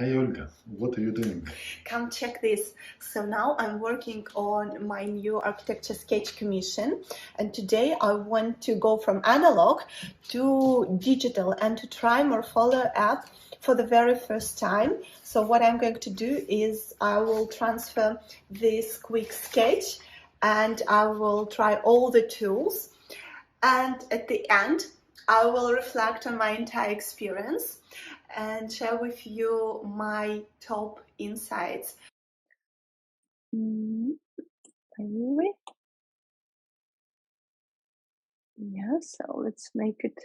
Hey Olga, what are you doing? Come check this. So now I'm working on my new architecture sketch commission, and today I want to go from analog to digital and to try Morpholio app for the very first time. So what I'm going to do is I will transfer this quick sketch and I will try all the tools, and at the end I will reflect on my entire experience and share with you my top insights. Anyway, yeah, so let's make it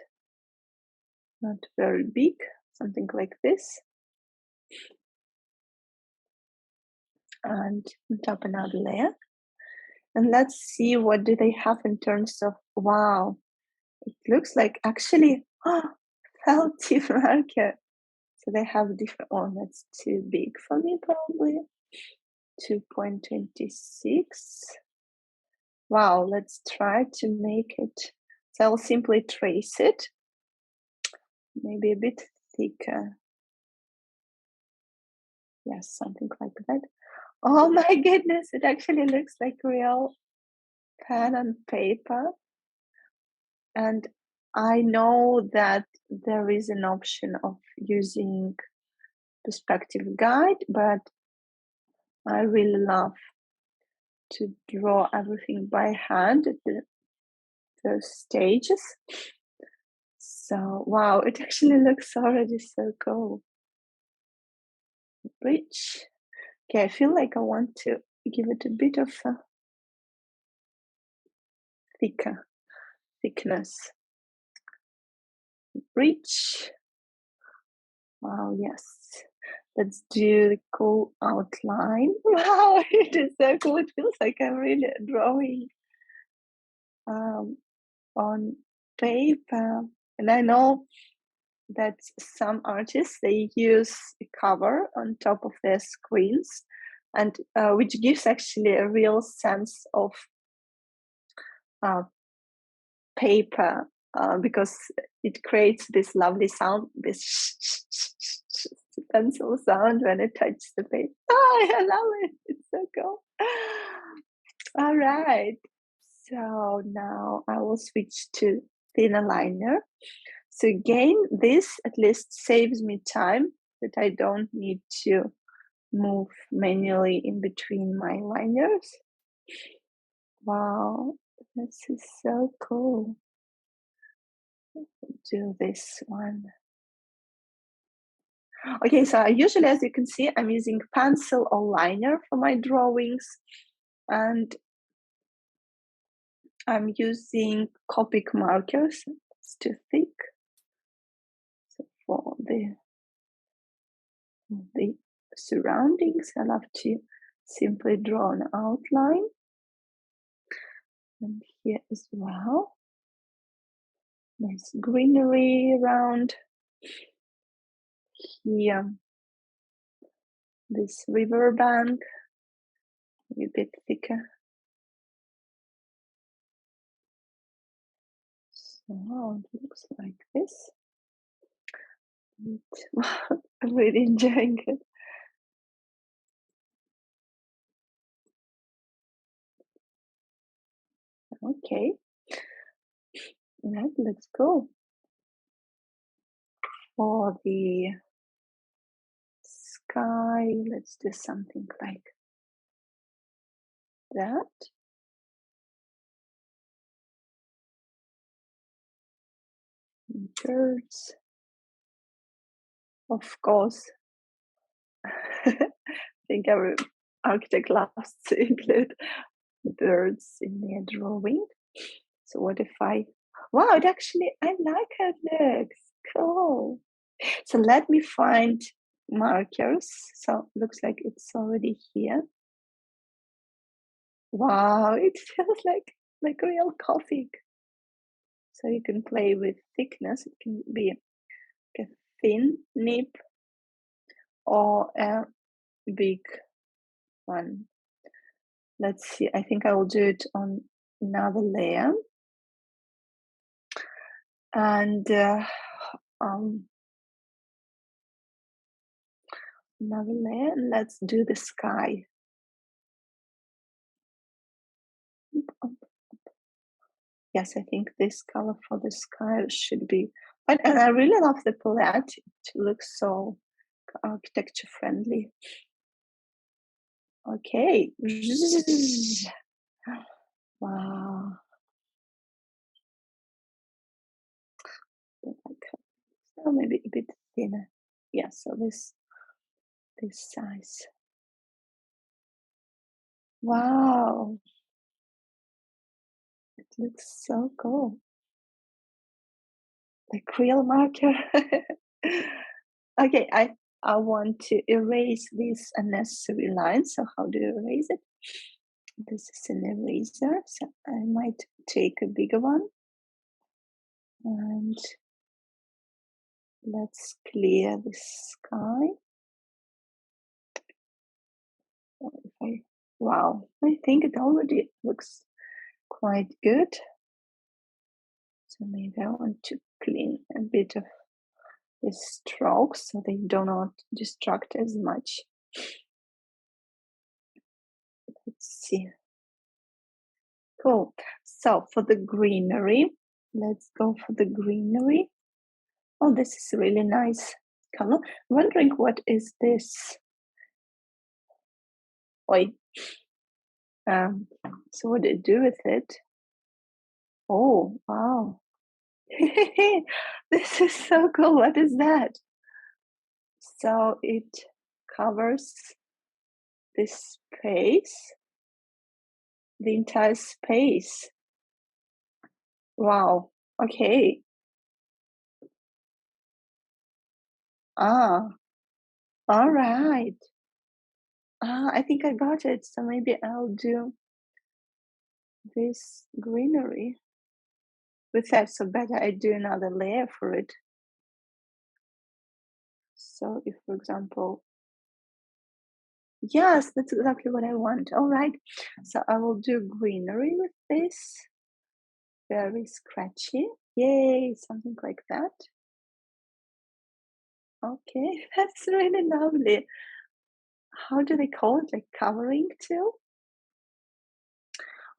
not very big, something like this. And on top another layer. And let's see what do they have in terms of, wow, it looks like actually felty marker. So they have different, oh, that's too big for me probably. 2.26. Wow, let's try to make it. So I'll simply trace it. Maybe a bit thicker. Yes, something like that. Oh my goodness, it actually looks like real pen and paper. And I know that there is an option of using perspective guide, but I really love to draw everything by hand at the first stages. So, wow, it actually looks already so cool. Rich. Okay, I feel like I want to give it a bit of a thickness. Rich. Wow, yes. Let's do the cool outline. Wow, it is so cool. It feels like I'm really drawing on paper. And I know that some artists, they use a cover on top of their screens, and which gives actually a real sense of paper, because it creates this lovely sound, this pencil sound when it touches the paper. Oh, I love it. It's so cool. All right. So now I will switch to thinner liner. So again, this at least saves me time that I don't need to move manually in between my liners. Wow, this is so cool. Do this one. Okay, so usually, as you can see, I'm using pencil or liner for my drawings, and I'm using Copic markers. It's too thick. So for the surroundings, I love to simply draw an outline. And here as well. Nice greenery around. Here, this river bank, a bit thicker. So it looks like this. I'm really enjoying it. Okay, that looks cool. For the sky, let's do something like that. Birds, of course. I think every architect loves to include birds in their drawing. So what if I, wow, it actually, I like how it looks, cool. So let me find markers. So looks like it's already here. Wow, it feels like real coffee. So you can play with thickness. It can be a thin nib or a big one. Let's see, I think I will do it on another layer. And another layer, and let's do the sky. Yes, I think this color for the sky should be, and I really love the palette. It looks so architecture friendly. Okay. Wow. Like, so maybe a bit thinner. Yeah, so this size. Wow. It looks so cool. Like real marker. Okay, I want to erase these unnecessary lines. So how do you erase it? This is an eraser, so I might take a bigger one. And let's clear the sky. Wow, I think it already looks quite good. So maybe I want to clean a bit of the strokes so they do not distract as much. Let's see. Cool. So for the greenery, let's go for the greenery. Oh, this is a really nice color. I'm wondering what is this? Oi. So what do you do with it? Oh, wow. This is so cool. What is that? So it covers this space, the entire space. Wow. Okay. Ah, all right. I think I got it. So maybe I'll do this greenery with that. So better I do another layer for it. So if, for example, yes, that's exactly what I want. All right. So I will do greenery with this. Very scratchy. Yay, something like that. Okay, that's really lovely. How do they call it? Like coloring too?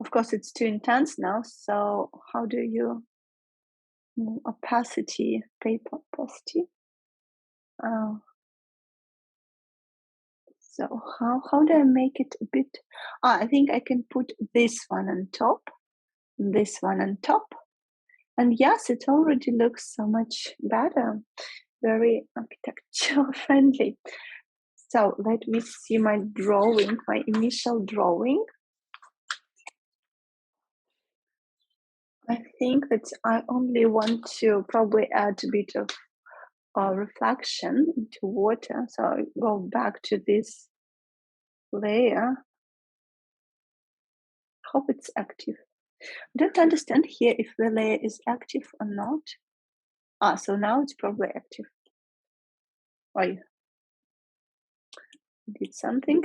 Of course, it's too intense now. So how do you opacity, paper opacity? Oh, so how do I make it a bit? I think I can put this one on top, this one on top, and yes, it already looks so much better. Very architectural friendly. So let me see my drawing, my initial drawing. I think that I only want to probably add a bit of reflection into water. So I go back to this layer. Hope it's active. I don't understand here if the layer is active or not. So now it's probably active. I did something.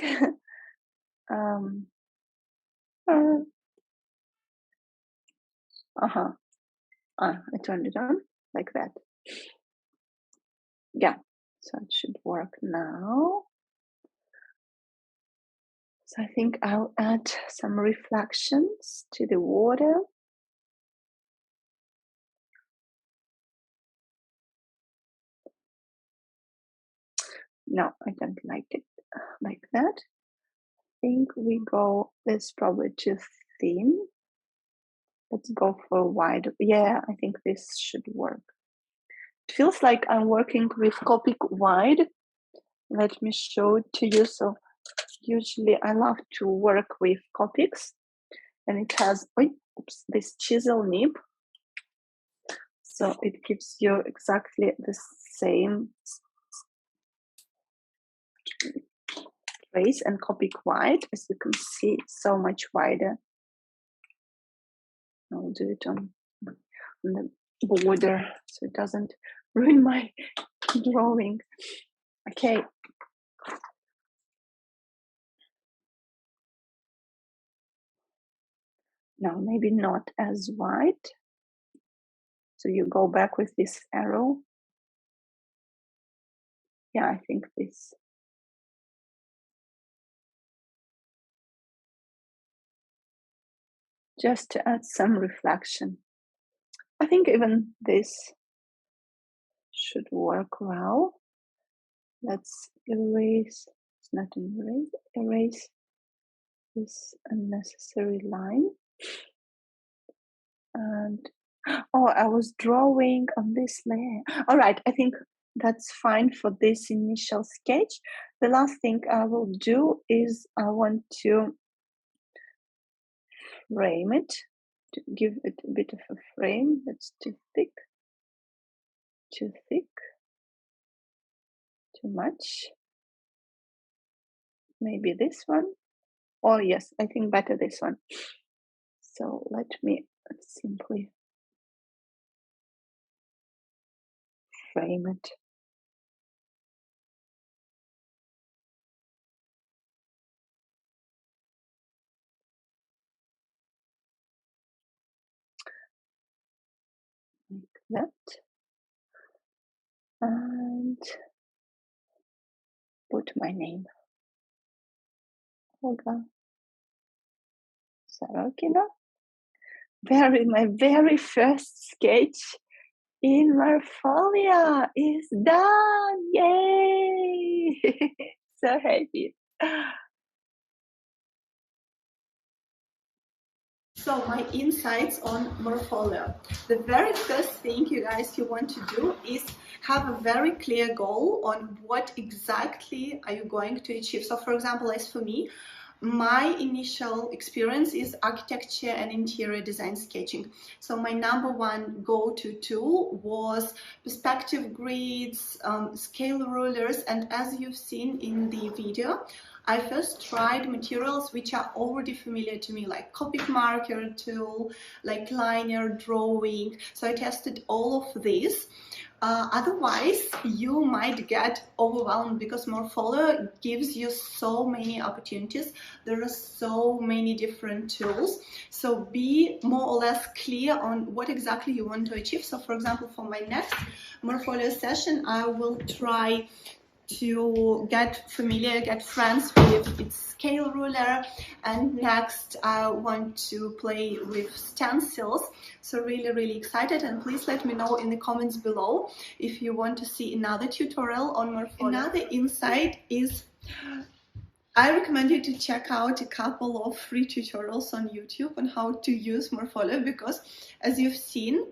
I turned it on like that. Yeah, so it should work now. So I think I'll add some reflections to the water. No, I don't like it like that. I think we go, it's probably too thin. Let's go for wide. Yeah, I think this should work. It feels like I'm working with Copic wide. Let me show it to you. So usually I love to work with Copics, and it has this chisel nib. So it gives you exactly the same trace, and Copic wide, as you can see, it's so much wider. I'll do it on the border so it doesn't ruin my drawing. Okay. No, maybe not as wide. So you go back with this arrow. Yeah, I think this just to add some reflection. I think even this should work well. Let's erase, it's not an erase, erase this unnecessary line. And oh, I was drawing on this layer. All right, I think that's fine for this initial sketch. The last thing I will do is I want to frame it, to give it a bit of a frame. That's too thick, too much. Maybe this one. Oh yes, I think better this one. So let me simply frame it. Like that. And put my name. Olga Sarokina. My very first sketch in Morpholio is done! Yay! So happy. So my insights on Morpholio. The very first thing you want to do is have a very clear goal on what exactly are you going to achieve. So for example, as for me, my initial experience is architecture and interior design sketching. So my number one go-to tool was perspective grids, scale rulers, and as you've seen in the video, I first tried materials which are already familiar to me, like Copic marker tool, like liner drawing. So I tested all of these. Otherwise, you might get overwhelmed because Morpholio gives you so many opportunities. There are so many different tools. So be more or less clear on what exactly you want to achieve. So for example, for my next Morpholio session, I will try to get familiar, get friends with its scale ruler, and next I want to play with stencils. So really excited, and please let me know in the comments below if you want to see another tutorial on Morpholio. Another insight is I recommend you to check out a couple of free tutorials on YouTube on how to use Morpholio, because as you've seen,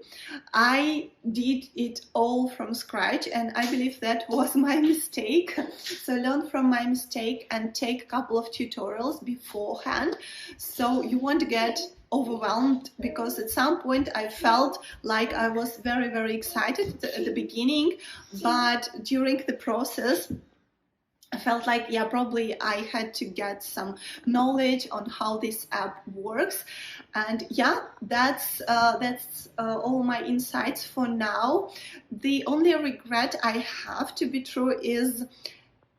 I did it all from scratch, and I believe that was my mistake. So learn from my mistake and take a couple of tutorials beforehand, so you won't get overwhelmed, because at some point I felt like I was very excited at the beginning, but during the process I felt like, yeah, probably I had to get some knowledge on how this app works. And yeah, that's all my insights for now. The only regret I have, to be true, is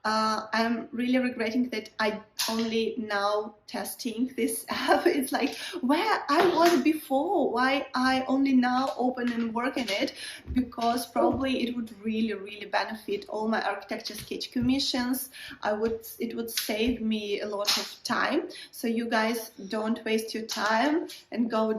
I'm really regretting that I only now testing this app. It's like where I was before, why I only now open and work in it, because probably it would really benefit all my architecture sketch commissions. It would save me a lot of time. So you guys don't waste your time and go